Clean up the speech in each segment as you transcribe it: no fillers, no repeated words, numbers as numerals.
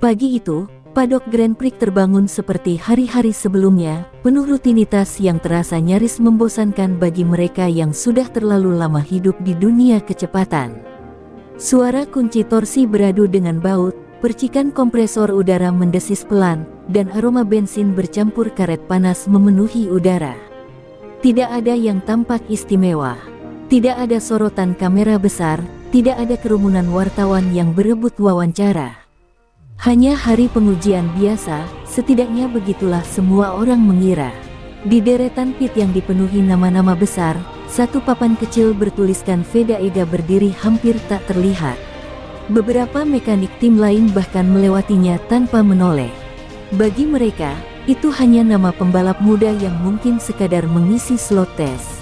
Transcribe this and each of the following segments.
Pagi itu, padok Grand Prix terbangun seperti hari-hari sebelumnya, penuh rutinitas yang terasa nyaris membosankan bagi mereka yang sudah terlalu lama hidup di dunia kecepatan. Suara kunci torsi beradu dengan baut, percikan kompresor udara mendesis pelan, dan aroma bensin bercampur karet panas memenuhi udara. Tidak ada yang tampak istimewa. Tidak ada sorotan kamera besar, tidak ada kerumunan wartawan yang berebut wawancara. Hanya hari pengujian biasa, setidaknya begitulah semua orang mengira. Di deretan pit yang dipenuhi nama-nama besar, satu papan kecil bertuliskan Veda Ega berdiri hampir tak terlihat. Beberapa mekanik tim lain bahkan melewatinya tanpa menoleh. Bagi mereka, itu hanya nama pembalap muda yang mungkin sekadar mengisi slot tes.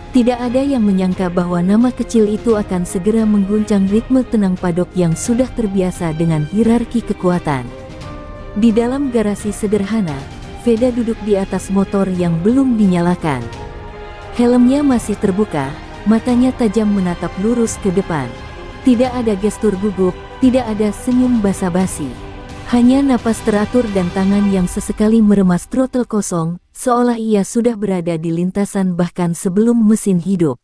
Tidak ada yang menyangka bahwa nama kecil itu akan segera mengguncang ritme tenang padok yang sudah terbiasa dengan hierarki kekuatan. Di dalam garasi sederhana, Veda duduk di atas motor yang belum dinyalakan. Helmnya masih terbuka, matanya tajam menatap lurus ke depan. Tidak ada gestur gugup, tidak ada senyum basa-basi. Hanya napas teratur dan tangan yang sesekali meremas throttle kosong, seolah ia sudah berada di lintasan bahkan sebelum mesin hidup.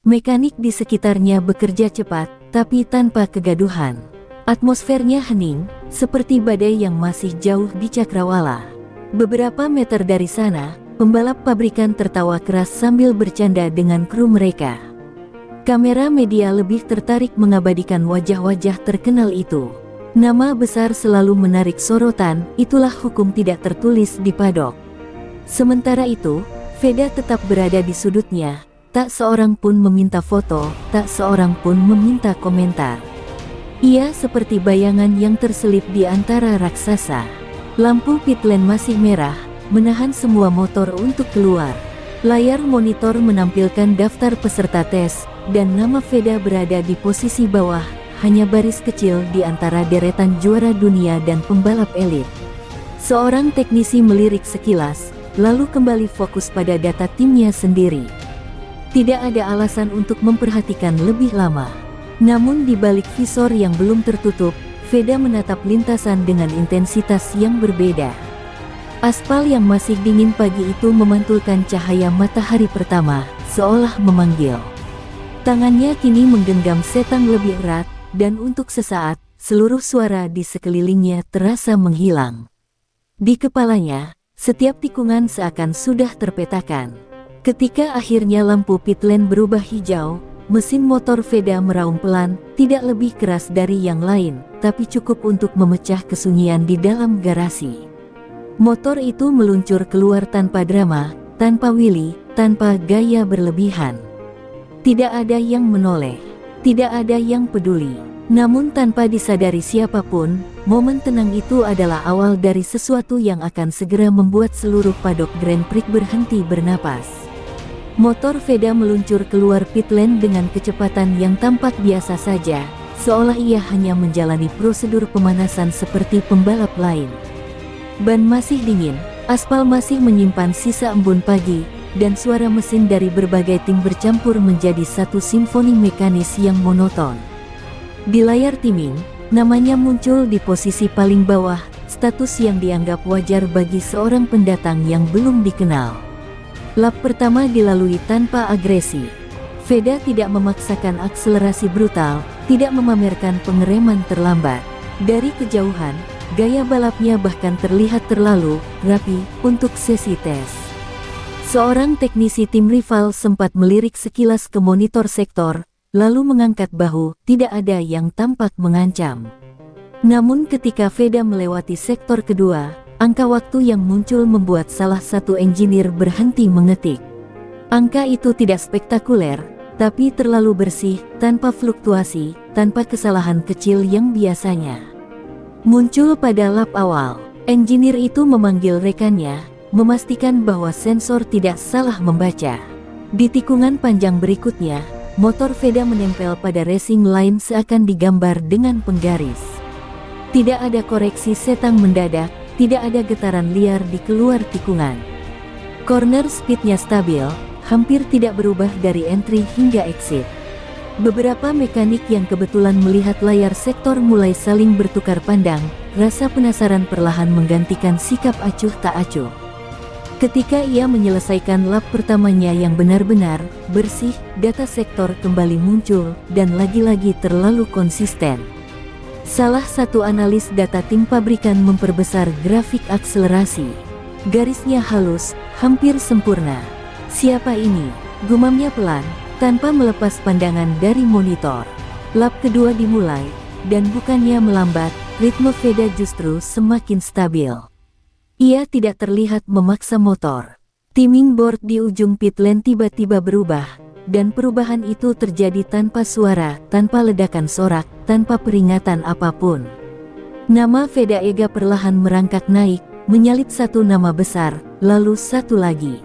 Mekanik di sekitarnya bekerja cepat, tapi tanpa kegaduhan. Atmosfernya hening, seperti badai yang masih jauh di cakrawala. Beberapa meter dari sana, pembalap pabrikan tertawa keras sambil bercanda dengan kru mereka. Kamera media lebih tertarik mengabadikan wajah-wajah terkenal itu. Nama besar selalu menarik sorotan, itulah hukum tidak tertulis di padok. Sementara itu, Veda tetap berada di sudutnya, tak seorang pun meminta foto, tak seorang pun meminta komentar. Ia seperti bayangan yang terselip di antara raksasa. Lampu pit lane masih merah, menahan semua motor untuk keluar. Layar monitor menampilkan daftar peserta tes, dan nama Veda berada di posisi bawah, hanya baris kecil di antara deretan juara dunia dan pembalap elit. Seorang teknisi melirik sekilas, lalu kembali fokus pada data timnya sendiri. Tidak ada alasan untuk memperhatikan lebih lama. Namun di balik visor yang belum tertutup, Veda menatap lintasan dengan intensitas yang berbeda. Aspal yang masih dingin pagi itu memantulkan cahaya matahari pertama, seolah memanggil. Tangannya kini menggenggam setang lebih erat, dan untuk sesaat, seluruh suara di sekelilingnya terasa menghilang. Di kepalanya, setiap tikungan seakan sudah terpetakan. Ketika akhirnya lampu pit lane berubah hijau, mesin motor Veda meraung pelan, tidak lebih keras dari yang lain, tapi cukup untuk memecah kesunyian di dalam garasi. Motor itu meluncur keluar tanpa drama, tanpa wheelie, tanpa gaya berlebihan. Tidak ada yang menoleh. Tidak ada yang peduli. Namun tanpa disadari siapapun, momen tenang itu adalah awal dari sesuatu yang akan segera membuat seluruh padok Grand Prix berhenti bernapas. Motor Veda meluncur keluar pit lane dengan kecepatan yang tampak biasa saja, seolah ia hanya menjalani prosedur pemanasan seperti pembalap lain. Ban masih dingin, aspal masih menyimpan sisa embun pagi, dan suara mesin dari berbagai tim bercampur menjadi satu simfoni mekanis yang monoton. Di layar timing, namanya muncul di posisi paling bawah, status yang dianggap wajar bagi seorang pendatang yang belum dikenal. Lap pertama dilalui tanpa agresi. Veda tidak memaksakan akselerasi brutal, tidak memamerkan pengereman terlambat. Dari kejauhan, gaya balapnya bahkan terlihat terlalu rapi untuk sesi tes. Seorang teknisi tim rival sempat melirik sekilas ke monitor sektor, lalu mengangkat bahu, tidak ada yang tampak mengancam. Namun ketika Veda melewati sektor kedua, angka waktu yang muncul membuat salah satu engineer berhenti mengetik. Angka itu tidak spektakuler, tapi terlalu bersih, tanpa fluktuasi, tanpa kesalahan kecil yang biasanya muncul pada lap awal. Engineer itu memanggil rekannya, memastikan bahwa sensor tidak salah membaca. Di tikungan panjang berikutnya, motor Veda menempel pada racing line seakan digambar dengan penggaris. Tidak ada koreksi setang mendadak, tidak ada getaran liar di keluar tikungan. Corner speednya stabil, hampir tidak berubah dari entry hingga exit. Beberapa mekanik yang kebetulan melihat layar sektor mulai saling bertukar pandang, rasa penasaran perlahan menggantikan sikap acuh tak acuh. Ketika ia menyelesaikan lap pertamanya yang benar-benar bersih, data sektor kembali muncul, dan lagi-lagi terlalu konsisten. Salah satu analis data tim pabrikan memperbesar grafik akselerasi. Garisnya halus, hampir sempurna. "Siapa ini?" gumamnya pelan, tanpa melepas pandangan dari monitor. Lap kedua dimulai, dan bukannya melambat, ritme Veda justru semakin stabil. Ia tidak terlihat memaksa motor. Timing board di ujung pit lane tiba-tiba berubah, dan perubahan itu terjadi tanpa suara, tanpa ledakan sorak, tanpa peringatan apapun. Nama Veda Ega perlahan merangkak naik, menyalip satu nama besar, lalu satu lagi.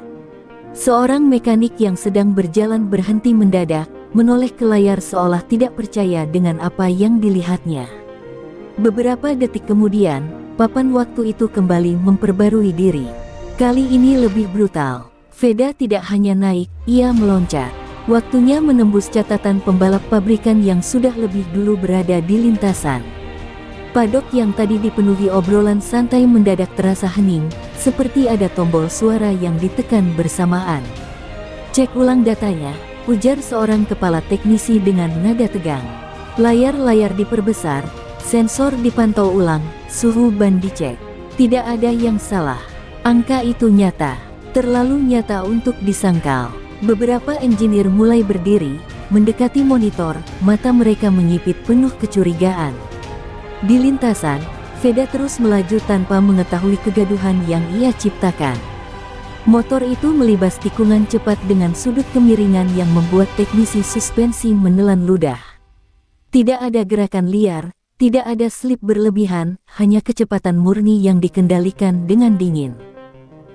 Seorang mekanik yang sedang berjalan berhenti mendadak, menoleh ke layar seolah tidak percaya dengan apa yang dilihatnya. Beberapa detik kemudian, papan waktu itu kembali memperbarui diri. Kali ini lebih brutal. Veda tidak hanya naik, ia meloncat. Waktunya menembus catatan pembalap pabrikan yang sudah lebih dulu berada di lintasan. Padok yang tadi dipenuhi obrolan santai mendadak terasa hening, seperti ada tombol suara yang ditekan bersamaan. "Cek ulang datanya," ujar seorang kepala teknisi dengan nada tegang. Layar-layar diperbesar, sensor dipantau ulang, suhu ban dicek. Tidak ada yang salah. Angka itu nyata, terlalu nyata untuk disangkal. Beberapa engineer mulai berdiri, mendekati monitor, mata mereka menyipit penuh kecurigaan. Di lintasan, Veda terus melaju tanpa mengetahui kegaduhan yang ia ciptakan. Motor itu melibas tikungan cepat dengan sudut kemiringan yang membuat teknisi suspensi menelan ludah. Tidak ada gerakan liar, tidak ada slip berlebihan, hanya kecepatan murni yang dikendalikan dengan dingin.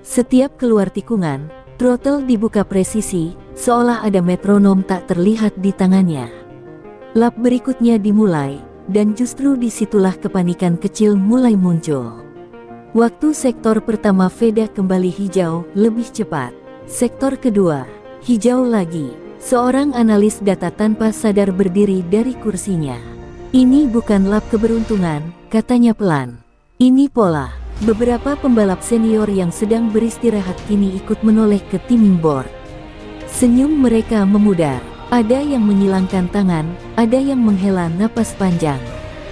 Setiap keluar tikungan, throttle dibuka presisi, seolah ada metronom tak terlihat di tangannya. Lap berikutnya dimulai, dan justru disitulah kepanikan kecil mulai muncul. Waktu sektor pertama Veda kembali hijau, lebih cepat. Sektor kedua, hijau lagi. Seorang analis data tanpa sadar berdiri dari kursinya. "Ini bukan lap keberuntungan," katanya pelan. "Ini pola." Beberapa pembalap senior yang sedang beristirahat kini ikut menoleh ke timing board. Senyum mereka memudar. Ada yang menyilangkan tangan, ada yang menghela napas panjang.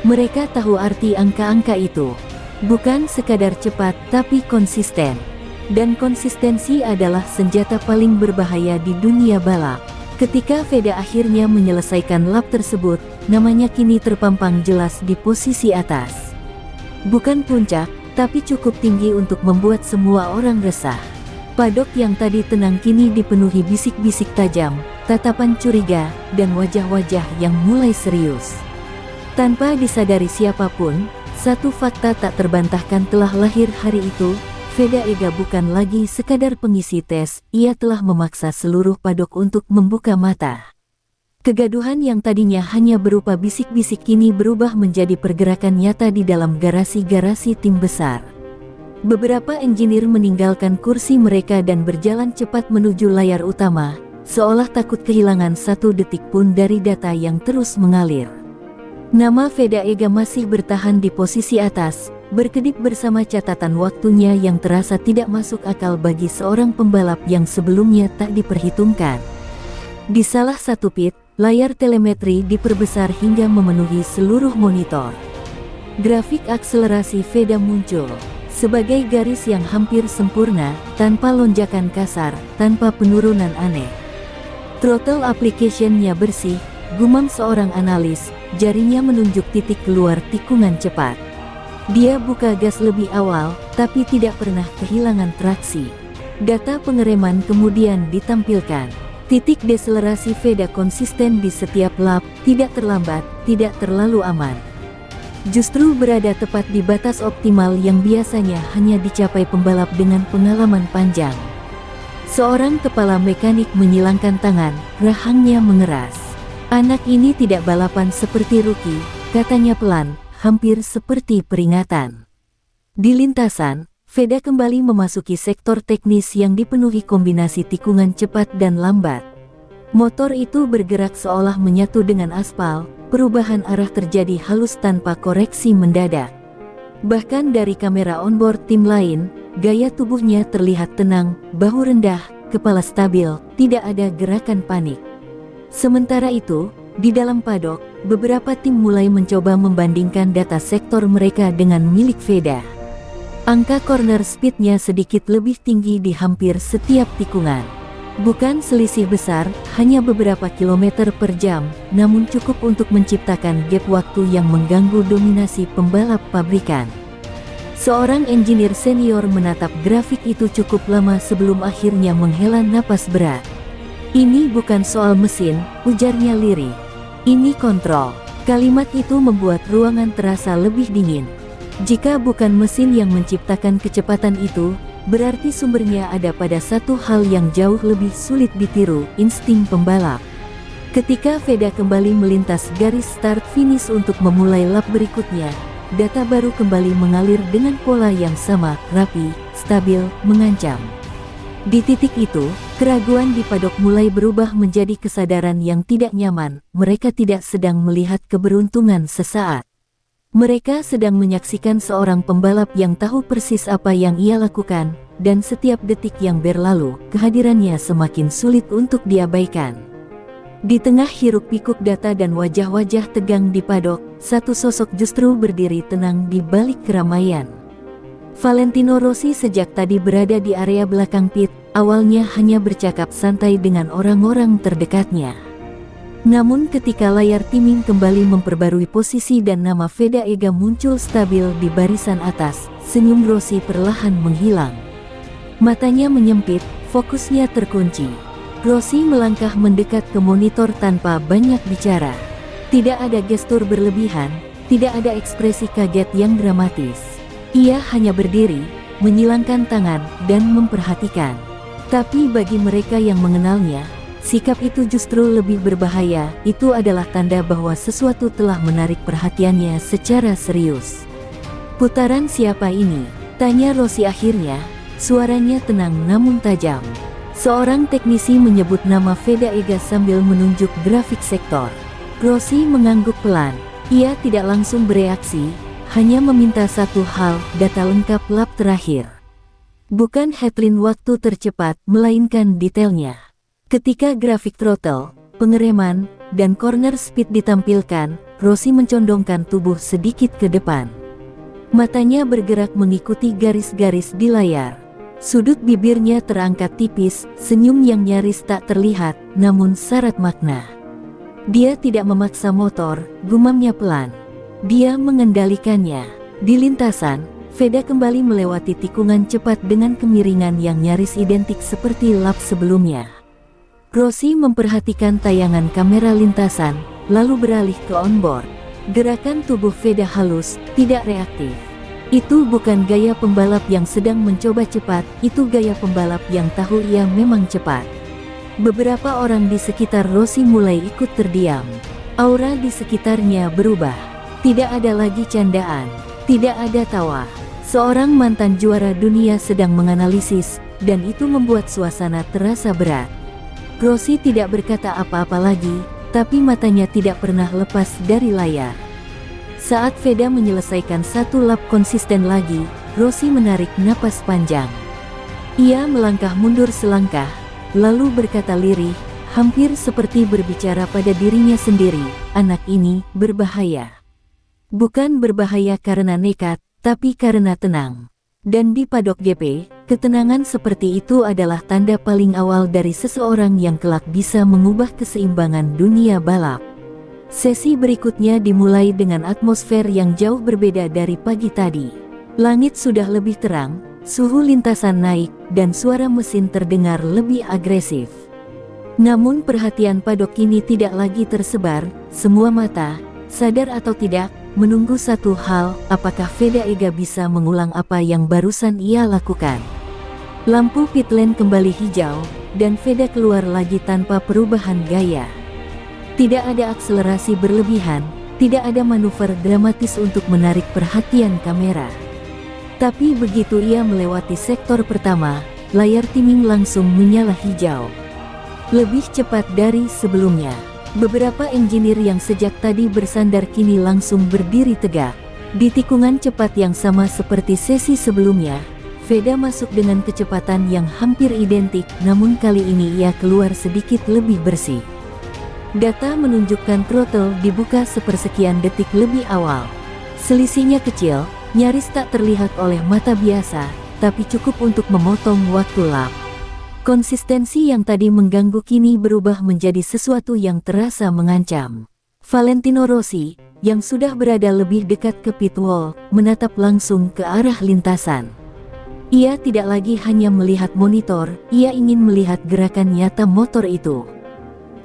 Mereka tahu arti angka-angka itu. Bukan sekadar cepat, tapi konsisten. Dan konsistensi adalah senjata paling berbahaya di dunia balap. Ketika Veda akhirnya menyelesaikan lap tersebut, namanya kini terpampang jelas di posisi atas. Bukan puncak, tapi cukup tinggi untuk membuat semua orang resah. Padok yang tadi tenang kini dipenuhi bisik-bisik tajam, tatapan curiga, dan wajah-wajah yang mulai serius. Tanpa disadari siapapun, satu fakta tak terbantahkan telah lahir hari itu. Veda Ega bukan lagi sekadar pengisi tes, ia telah memaksa seluruh padok untuk membuka mata. Kegaduhan yang tadinya hanya berupa bisik-bisik kini berubah menjadi pergerakan nyata di dalam garasi-garasi tim besar. Beberapa engineer meninggalkan kursi mereka dan berjalan cepat menuju layar utama, seolah takut kehilangan satu detik pun dari data yang terus mengalir. Nama Veda Ega masih bertahan di posisi atas, berkedip bersama catatan waktunya yang terasa tidak masuk akal bagi seorang pembalap yang sebelumnya tak diperhitungkan. Di salah satu pit, layar telemetri diperbesar hingga memenuhi seluruh monitor. Grafik akselerasi Veda muncul sebagai garis yang hampir sempurna, tanpa lonjakan kasar, tanpa penurunan aneh. Throttle application-nya bersih, gumam seorang analis, jarinya menunjuk titik keluar tikungan cepat. Dia buka gas lebih awal, tapi tidak pernah kehilangan traksi. Data pengereman kemudian ditampilkan. Titik deselerasi Veda konsisten di setiap lap, tidak terlambat, tidak terlalu aman. Justru berada tepat di batas optimal yang biasanya hanya dicapai pembalap dengan pengalaman panjang. Seorang kepala mekanik menyilangkan tangan, rahangnya mengeras. "Anak ini tidak balapan seperti rookie," katanya pelan, hampir seperti peringatan. Di lintasan, Veda kembali memasuki sektor teknis yang dipenuhi kombinasi tikungan cepat dan lambat. Motor itu bergerak seolah menyatu dengan aspal, perubahan arah terjadi halus tanpa koreksi mendadak. Bahkan dari kamera onboard tim lain, gaya tubuhnya terlihat tenang, bahu rendah, kepala stabil, tidak ada gerakan panik. Sementara itu, di dalam paddock, beberapa tim mulai mencoba membandingkan data sektor mereka dengan milik Veda. Angka corner speed-nya sedikit lebih tinggi di hampir setiap tikungan. Bukan selisih besar, hanya beberapa kilometer per jam, namun cukup untuk menciptakan gap waktu yang mengganggu dominasi pembalap pabrikan. Seorang engineer senior menatap grafik itu cukup lama sebelum akhirnya menghela napas berat. "Ini bukan soal mesin," ujarnya lirih. "Ini kontrol." Kalimat itu membuat ruangan terasa lebih dingin. Jika bukan mesin yang menciptakan kecepatan itu, berarti sumbernya ada pada satu hal yang jauh lebih sulit ditiru, insting pembalap. Ketika Veda kembali melintas garis start-finish untuk memulai lap berikutnya, data baru kembali mengalir dengan pola yang sama, rapi, stabil, mengancam. Di titik itu, keraguan di paddock mulai berubah menjadi kesadaran yang tidak nyaman. Mereka tidak sedang melihat keberuntungan sesaat. Mereka sedang menyaksikan seorang pembalap yang tahu persis apa yang ia lakukan, dan setiap detik yang berlalu, kehadirannya semakin sulit untuk diabaikan. Di tengah hiruk-pikuk data dan wajah-wajah tegang di paddock, satu sosok justru berdiri tenang di balik keramaian. Valentino Rossi sejak tadi berada di area belakang pit, awalnya hanya bercakap santai dengan orang-orang terdekatnya. Namun ketika layar timing kembali memperbarui posisi dan nama Veda Ega muncul stabil di barisan atas, senyum Rossi perlahan menghilang. Matanya menyempit, fokusnya terkunci. Rossi melangkah mendekat ke monitor tanpa banyak bicara. Tidak ada gestur berlebihan, tidak ada ekspresi kaget yang dramatis. Ia hanya berdiri, menyilangkan tangan, dan memperhatikan. Tapi bagi mereka yang mengenalnya, sikap itu justru lebih berbahaya. Itu adalah tanda bahwa sesuatu telah menarik perhatiannya secara serius. "Putaran siapa ini?" tanya Rossi akhirnya, suaranya tenang namun tajam. Seorang teknisi menyebut nama Veda Ega sambil menunjuk grafik sektor. Rossi mengangguk pelan. Ia tidak langsung bereaksi, hanya meminta satu hal, data lengkap lap terakhir. Bukan headline waktu tercepat, melainkan detailnya. Ketika grafik throttle, pengereman, dan corner speed ditampilkan, Rossi mencondongkan tubuh sedikit ke depan. Matanya bergerak mengikuti garis-garis di layar. Sudut bibirnya terangkat tipis, senyum yang nyaris tak terlihat, namun syarat makna. Dia tidak memaksa motor, gumamnya pelan. Dia mengendalikannya. Di lintasan, Veda kembali melewati tikungan cepat dengan kemiringan yang nyaris identik seperti lap sebelumnya. Rossi memperhatikan tayangan kamera lintasan, lalu beralih ke onboard. Gerakan tubuh Veda halus, tidak reaktif. Itu bukan gaya pembalap yang sedang mencoba cepat, itu gaya pembalap yang tahu ia memang cepat. Beberapa orang di sekitar Rossi mulai ikut terdiam. Aura di sekitarnya berubah. Tidak ada lagi candaan, tidak ada tawa. Seorang mantan juara dunia sedang menganalisis, dan itu membuat suasana terasa berat. Rossi tidak berkata apa-apa lagi, tapi matanya tidak pernah lepas dari layar. Saat Veda menyelesaikan satu lap konsisten lagi, Rossi menarik napas panjang. Ia melangkah mundur selangkah, lalu berkata lirih, hampir seperti berbicara pada dirinya sendiri, "Anak ini berbahaya. Bukan berbahaya karena nekat, tapi karena tenang." Dan di paddock GP, ketenangan seperti itu adalah tanda paling awal dari seseorang yang kelak bisa mengubah keseimbangan dunia balap. Sesi berikutnya dimulai dengan atmosfer yang jauh berbeda dari pagi tadi. Langit sudah lebih terang, suhu lintasan naik, dan suara mesin terdengar lebih agresif. Namun perhatian paddock ini tidak lagi tersebar, semua mata, sadar atau tidak, menunggu satu hal, apakah Veda Ega bisa mengulang apa yang barusan ia lakukan. Lampu pit lane kembali hijau, dan Veda keluar lagi tanpa perubahan gaya. Tidak ada akselerasi berlebihan, tidak ada manuver dramatis untuk menarik perhatian kamera. Tapi begitu ia melewati sektor pertama, layar timing langsung menyala hijau. lebih cepat dari sebelumnya. Beberapa engineer yang sejak tadi bersandar kini langsung berdiri tegak. Di tikungan cepat yang sama seperti sesi sebelumnya, Veda masuk dengan kecepatan yang hampir identik, namun kali ini ia keluar sedikit lebih bersih. Data menunjukkan throttle dibuka sepersekian detik lebih awal. Selisihnya kecil, nyaris tak terlihat oleh mata biasa, tapi cukup untuk memotong waktu lap. Konsistensi yang tadi mengganggu kini berubah menjadi sesuatu yang terasa mengancam. Valentino Rossi, yang sudah berada lebih dekat ke pit wall, menatap langsung ke arah lintasan. Ia tidak lagi hanya melihat monitor, ia ingin melihat gerakan nyata motor itu.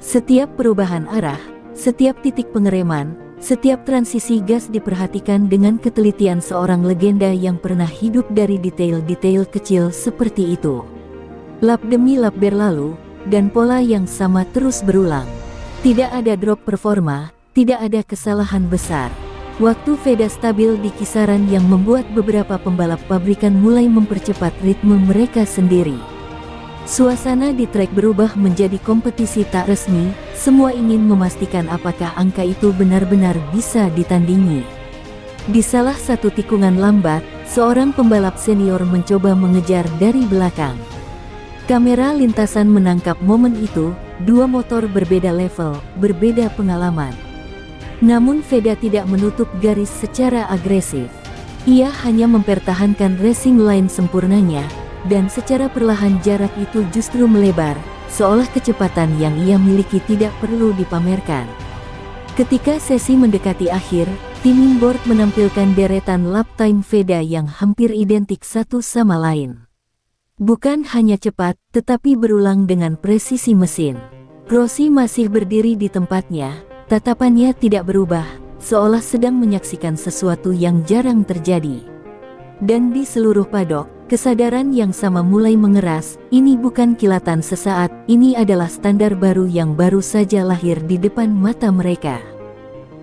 Setiap perubahan arah, setiap titik pengereman, setiap transisi gas diperhatikan dengan ketelitian seorang legenda yang pernah hidup dari detail-detail kecil seperti itu. Lap demi lap berlalu, dan pola yang sama terus berulang. Tidak ada drop performa, tidak ada kesalahan besar. Waktu Veda stabil di kisaran yang membuat beberapa pembalap pabrikan mulai mempercepat ritme mereka sendiri. Suasana di trek berubah menjadi kompetisi tak resmi, semua ingin memastikan apakah angka itu benar-benar bisa ditandingi. Di salah satu tikungan lambat, seorang pembalap senior mencoba mengejar dari belakang. Kamera lintasan menangkap momen itu, dua motor berbeda level, berbeda pengalaman. Namun Veda tidak menutup garis secara agresif. Ia hanya mempertahankan racing line sempurnanya, dan secara perlahan jarak itu justru melebar, seolah kecepatan yang ia miliki tidak perlu dipamerkan. Ketika sesi mendekati akhir, tim inboard menampilkan deretan lap time Veda yang hampir identik satu sama lain. Bukan hanya cepat, tetapi berulang dengan presisi mesin. Rossi masih berdiri di tempatnya, tatapannya tidak berubah, seolah sedang menyaksikan sesuatu yang jarang terjadi. Dan di seluruh padok, kesadaran yang sama mulai mengeras, ini bukan kilatan sesaat, ini adalah standar baru yang baru saja lahir di depan mata mereka.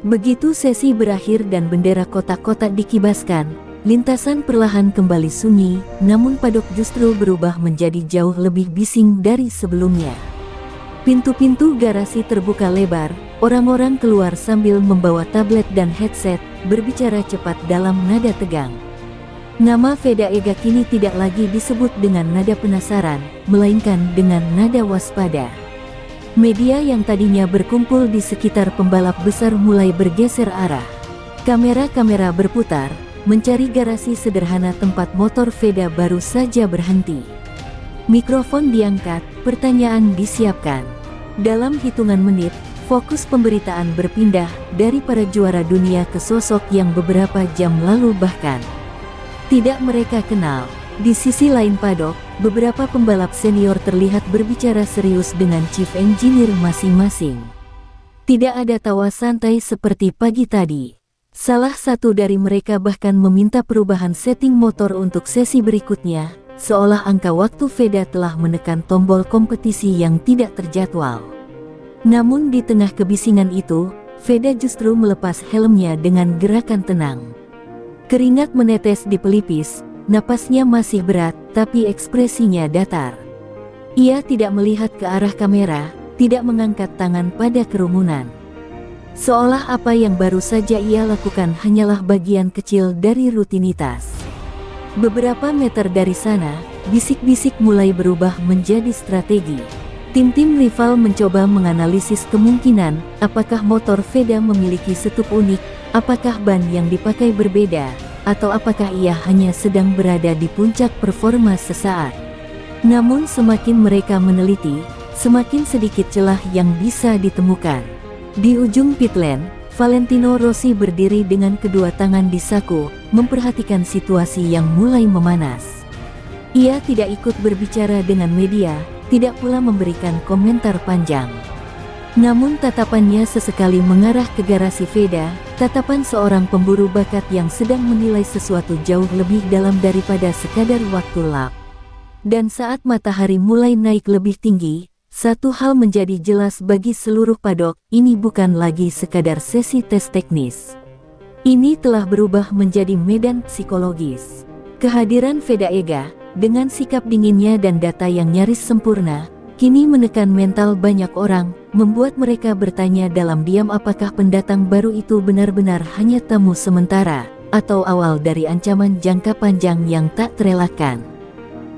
Begitu sesi berakhir dan bendera kotak-kotak dikibaskan, lintasan perlahan kembali sunyi, namun padok justru berubah menjadi jauh lebih bising dari sebelumnya. Pintu-pintu garasi terbuka lebar, orang-orang keluar sambil membawa tablet dan headset, berbicara cepat dalam nada tegang. Nama Veda Ega kini tidak lagi disebut dengan nada penasaran, melainkan dengan nada waspada. Media yang tadinya berkumpul di sekitar pembalap besar mulai bergeser arah. Kamera-kamera berputar, mencari garasi sederhana tempat motor Veda baru saja berhenti. Mikrofon diangkat, pertanyaan disiapkan. Dalam hitungan menit, fokus pemberitaan berpindah dari para juara dunia ke sosok yang beberapa jam lalu bahkan tidak mereka kenal. Di sisi lain padok, beberapa pembalap senior terlihat berbicara serius dengan chief engineer masing-masing. Tidak ada tawa santai seperti pagi tadi. Salah satu dari mereka bahkan meminta perubahan setting motor untuk sesi berikutnya, seolah angka waktu Veda telah menekan tombol kompetisi yang tidak terjadwal. Namun di tengah kebisingan itu, Veda justru melepas helmnya dengan gerakan tenang. Keringat menetes di pelipis, napasnya masih berat, tapi ekspresinya datar. Ia tidak melihat ke arah kamera, tidak mengangkat tangan pada kerumunan. Seolah apa yang baru saja ia lakukan hanyalah bagian kecil dari rutinitas. Beberapa meter dari sana, bisik-bisik mulai berubah menjadi strategi. Tim-tim rival mencoba menganalisis kemungkinan, apakah motor Veda memiliki setup unik, apakah ban yang dipakai berbeda, atau apakah ia hanya sedang berada di puncak performa sesaat. Namun semakin mereka meneliti, semakin sedikit celah yang bisa ditemukan. Di ujung pit lane, Valentino Rossi berdiri dengan kedua tangan di saku, memperhatikan situasi yang mulai memanas. Ia tidak ikut berbicara dengan media, tidak pula memberikan komentar panjang. Namun tatapannya sesekali mengarah ke garasi Veda, tatapan seorang pemburu bakat yang sedang menilai sesuatu jauh lebih dalam daripada sekadar waktu lap. Dan saat matahari mulai naik lebih tinggi, satu hal menjadi jelas bagi seluruh padok, ini bukan lagi sekadar sesi tes teknis. Ini telah berubah menjadi medan psikologis. Kehadiran Veda Ega, dengan sikap dinginnya dan data yang nyaris sempurna, kini menekan mental banyak orang, membuat mereka bertanya dalam diam apakah pendatang baru itu benar-benar hanya tamu sementara, atau awal dari ancaman jangka panjang yang tak terelakkan.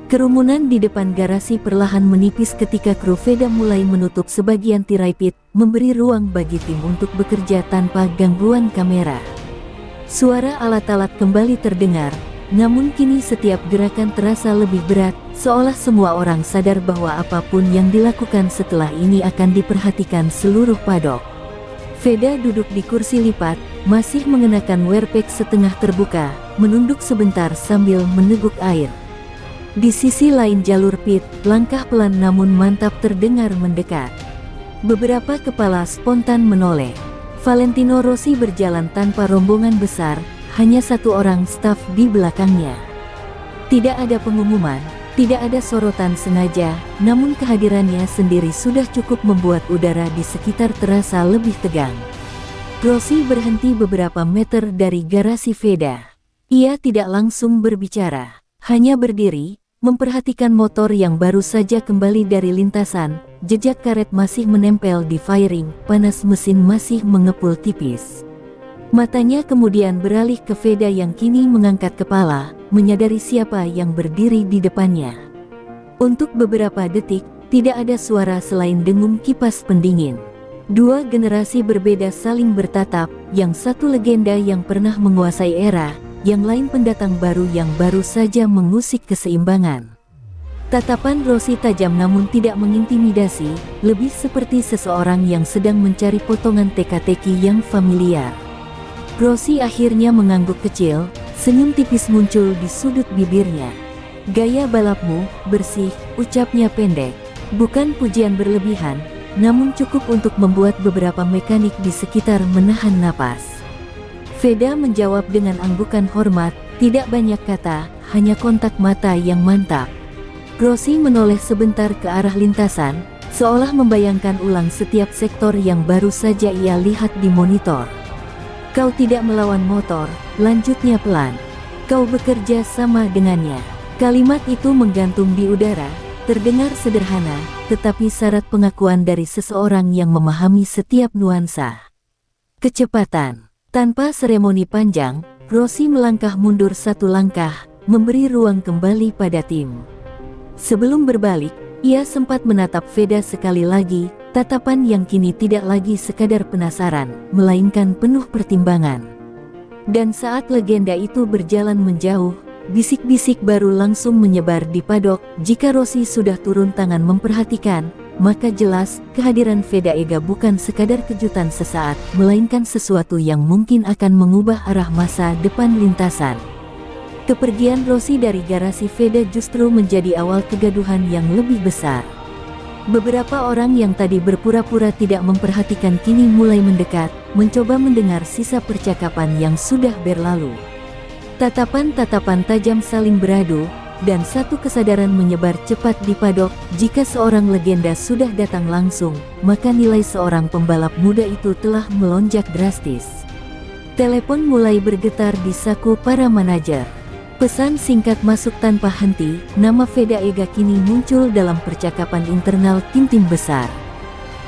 Kerumunan di depan garasi perlahan menipis ketika kru Veda mulai menutup sebagian tirai pit, memberi ruang bagi tim untuk bekerja tanpa gangguan kamera. Suara alat-alat kembali terdengar, namun kini setiap gerakan terasa lebih berat, seolah semua orang sadar bahwa apapun yang dilakukan setelah ini akan diperhatikan seluruh padok. Veda duduk di kursi lipat, masih mengenakan wearpack setengah terbuka, menunduk sebentar sambil meneguk air. Di sisi lain jalur pit, langkah pelan namun mantap terdengar mendekat. Beberapa kepala spontan menoleh. Valentino Rossi berjalan tanpa rombongan besar, hanya satu orang staf di belakangnya. Tidak ada pengumuman, tidak ada sorotan sengaja, namun kehadirannya sendiri sudah cukup membuat udara di sekitar terasa lebih tegang. Rossi berhenti beberapa meter dari garasi Veda. Ia tidak langsung berbicara, hanya berdiri, memperhatikan motor yang baru saja kembali dari lintasan, jejak karet masih menempel di fairing, panas mesin masih mengepul tipis. Matanya kemudian beralih ke Veda yang kini mengangkat kepala, menyadari siapa yang berdiri di depannya. Untuk beberapa detik, tidak ada suara selain dengung kipas pendingin. Dua generasi berbeda saling bertatap, yang satu legenda yang pernah menguasai era, yang lain pendatang baru yang baru saja mengusik keseimbangan. Tatapan Rossi tajam namun tidak mengintimidasi, lebih seperti seseorang yang sedang mencari potongan teka-teki yang familiar. Rossi akhirnya mengangguk kecil, senyum tipis muncul di sudut bibirnya. "Gaya balapmu bersih," ucapnya pendek. Bukan pujian berlebihan, namun cukup untuk membuat beberapa mekanik di sekitar menahan napas. Veda menjawab dengan anggukan hormat, tidak banyak kata, hanya kontak mata yang mantap. Rossi menoleh sebentar ke arah lintasan, seolah membayangkan ulang setiap sektor yang baru saja ia lihat di monitor. "Kau tidak melawan motor," lanjutnya pelan. "Kau bekerja sama dengannya." Kalimat itu menggantung di udara, terdengar sederhana, tetapi syarat pengakuan dari seseorang yang memahami setiap nuansa. Kecepatan. Tanpa seremoni panjang, Rossi melangkah mundur satu langkah, memberi ruang kembali pada tim. Sebelum berbalik, ia sempat menatap Veda sekali lagi, tatapan yang kini tidak lagi sekadar penasaran, melainkan penuh pertimbangan. Dan saat legenda itu berjalan menjauh, bisik-bisik baru langsung menyebar di padok. Jika Rossi sudah turun tangan memperhatikan, maka jelas kehadiran Veda Ega bukan sekadar kejutan sesaat, melainkan sesuatu yang mungkin akan mengubah arah masa depan lintasan. Kepergian Rossi dari garasi Veda justru menjadi awal kegaduhan yang lebih besar. Beberapa orang yang tadi berpura-pura tidak memperhatikan kini mulai mendekat, mencoba mendengar sisa percakapan yang sudah berlalu. Tatapan-tatapan tajam saling beradu, dan satu kesadaran menyebar cepat di padok, jika seorang legenda sudah datang langsung, maka nilai seorang pembalap muda itu telah melonjak drastis. Telepon mulai bergetar di saku para manajer. Pesan singkat masuk tanpa henti, nama Veda Ega kini muncul dalam percakapan internal tim-tim besar.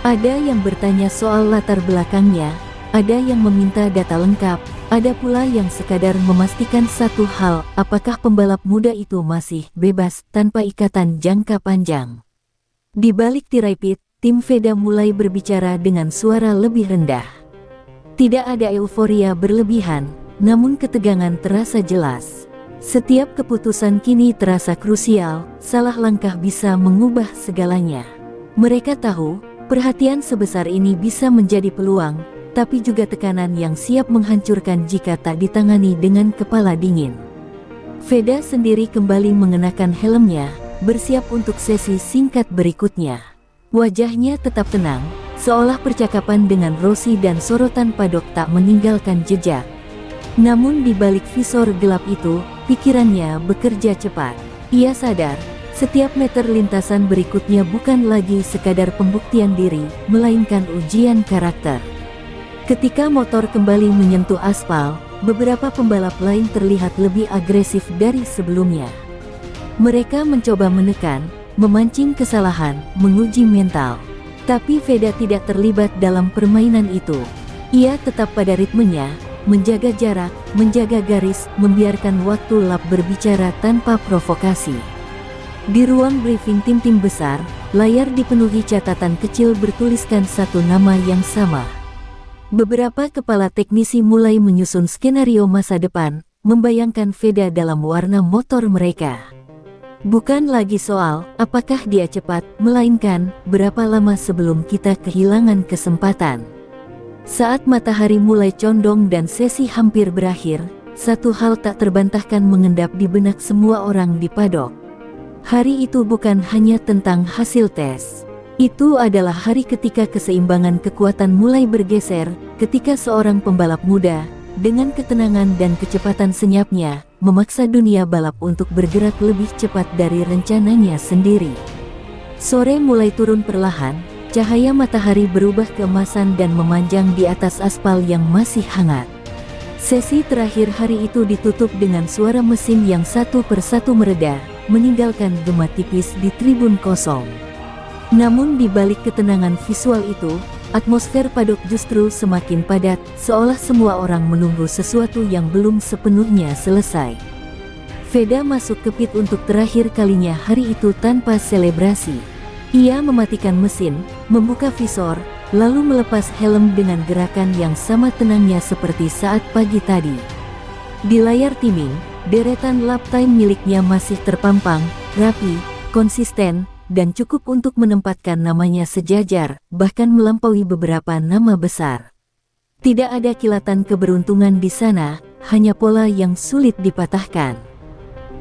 Ada yang bertanya soal latar belakangnya, ada yang meminta data lengkap, ada pula yang sekadar memastikan satu hal, apakah pembalap muda itu masih bebas tanpa ikatan jangka panjang. Di balik tirai pit, tim Veda mulai berbicara dengan suara lebih rendah. Tidak ada euforia berlebihan, namun ketegangan terasa jelas. Setiap keputusan kini terasa krusial, salah langkah bisa mengubah segalanya. Mereka tahu, perhatian sebesar ini bisa menjadi peluang, tapi juga tekanan yang siap menghancurkan jika tak ditangani dengan kepala dingin. Veda sendiri kembali mengenakan helmnya, bersiap untuk sesi singkat berikutnya. Wajahnya tetap tenang, seolah percakapan dengan Rossi dan sorotan padok tak meninggalkan jejak. Namun di balik visor gelap itu, pikirannya bekerja cepat. Ia sadar, setiap meter lintasan berikutnya bukan lagi sekadar pembuktian diri, melainkan ujian karakter. Ketika motor kembali menyentuh aspal, beberapa pembalap lain terlihat lebih agresif dari sebelumnya. Mereka mencoba menekan, memancing kesalahan, menguji mental. Tapi Veda tidak terlibat dalam permainan itu. Ia tetap pada ritmenya, menjaga jarak, menjaga garis, membiarkan waktu lap berbicara tanpa provokasi. Di ruang briefing tim-tim besar, layar dipenuhi catatan kecil bertuliskan satu nama yang sama. Beberapa kepala teknisi mulai menyusun skenario masa depan, membayangkan Veda dalam warna motor mereka. Bukan lagi soal apakah dia cepat, melainkan berapa lama sebelum kita kehilangan kesempatan. Saat matahari mulai condong dan sesi hampir berakhir, satu hal tak terbantahkan mengendap di benak semua orang di paddock. Hari itu bukan hanya tentang hasil tes. Itu adalah hari ketika keseimbangan kekuatan mulai bergeser, ketika seorang pembalap muda, dengan ketenangan dan kecepatan senyapnya, memaksa dunia balap untuk bergerak lebih cepat dari rencananya sendiri. Sore mulai turun perlahan, cahaya matahari berubah keemasan dan memanjang di atas aspal yang masih hangat. Sesi terakhir hari itu ditutup dengan suara mesin yang satu persatu mereda, meninggalkan gema tipis di tribun kosong. Namun di balik ketenangan visual itu, atmosfer paddock justru semakin padat, seolah semua orang menunggu sesuatu yang belum sepenuhnya selesai. Veda masuk ke pit untuk terakhir kalinya hari itu tanpa selebrasi. Ia mematikan mesin, membuka visor, lalu melepas helm dengan gerakan yang sama tenangnya seperti saat pagi tadi. Di layar timing, deretan lap time miliknya masih terpampang, rapi, konsisten, dan cukup untuk menempatkan namanya sejajar, bahkan melampaui beberapa nama besar. Tidak ada kilatan keberuntungan di sana, hanya pola yang sulit dipatahkan.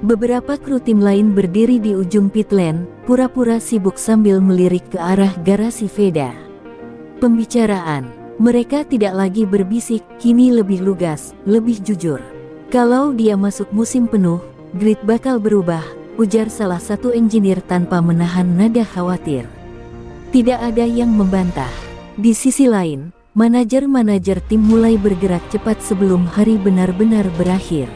Beberapa kru tim lain berdiri di ujung pit lane, pura-pura sibuk sambil melirik ke arah garasi Veda. Pembicaraan mereka tidak lagi berbisik, kini lebih lugas, lebih jujur. Kalau dia masuk musim penuh, grid bakal berubah, ujar salah satu engineer tanpa menahan nada khawatir. Tidak ada yang membantah. Di sisi lain, manajer-manajer tim mulai bergerak cepat sebelum hari benar-benar berakhir.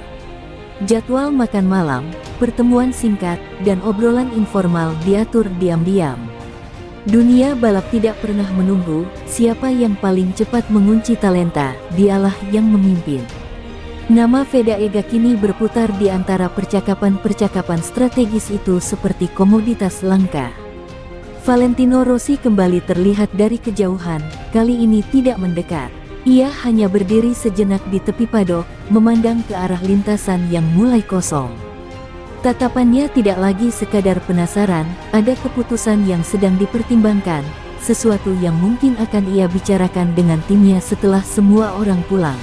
Jadwal makan malam, pertemuan singkat, dan obrolan informal diatur diam-diam. Dunia balap tidak pernah menunggu siapa yang paling cepat mengunci talenta, dialah yang memimpin. Nama Veda Ega kini berputar di antara percakapan-percakapan strategis itu seperti komoditas langka. Valentino Rossi kembali terlihat dari kejauhan, kali ini tidak mendekat. Ia hanya berdiri sejenak di tepi paddock, memandang ke arah lintasan yang mulai kosong. Tatapannya tidak lagi sekadar penasaran, ada keputusan yang sedang dipertimbangkan, sesuatu yang mungkin akan ia bicarakan dengan timnya setelah semua orang pulang.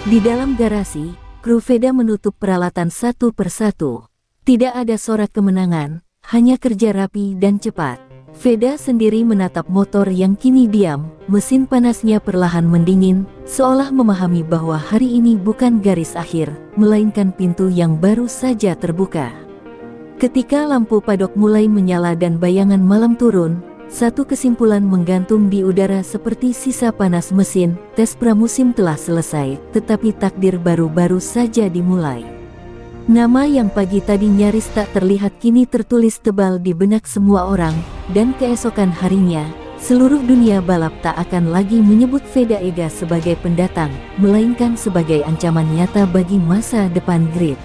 Di dalam garasi, kru Veda menutup peralatan satu persatu. Tidak ada sorak kemenangan, hanya kerja rapi dan cepat. Veda sendiri menatap motor yang kini diam, mesin panasnya perlahan mendingin, seolah memahami bahwa hari ini bukan garis akhir, melainkan pintu yang baru saja terbuka. Ketika lampu paddock mulai menyala dan bayangan malam turun, satu kesimpulan menggantung di udara seperti sisa panas mesin, tes pramusim telah selesai, tetapi takdir baru-baru saja dimulai. Nama yang pagi tadi nyaris tak terlihat kini tertulis tebal di benak semua orang, dan keesokan harinya, seluruh dunia balap tak akan lagi menyebut Veda Ega sebagai pendatang, melainkan sebagai ancaman nyata bagi masa depan grid.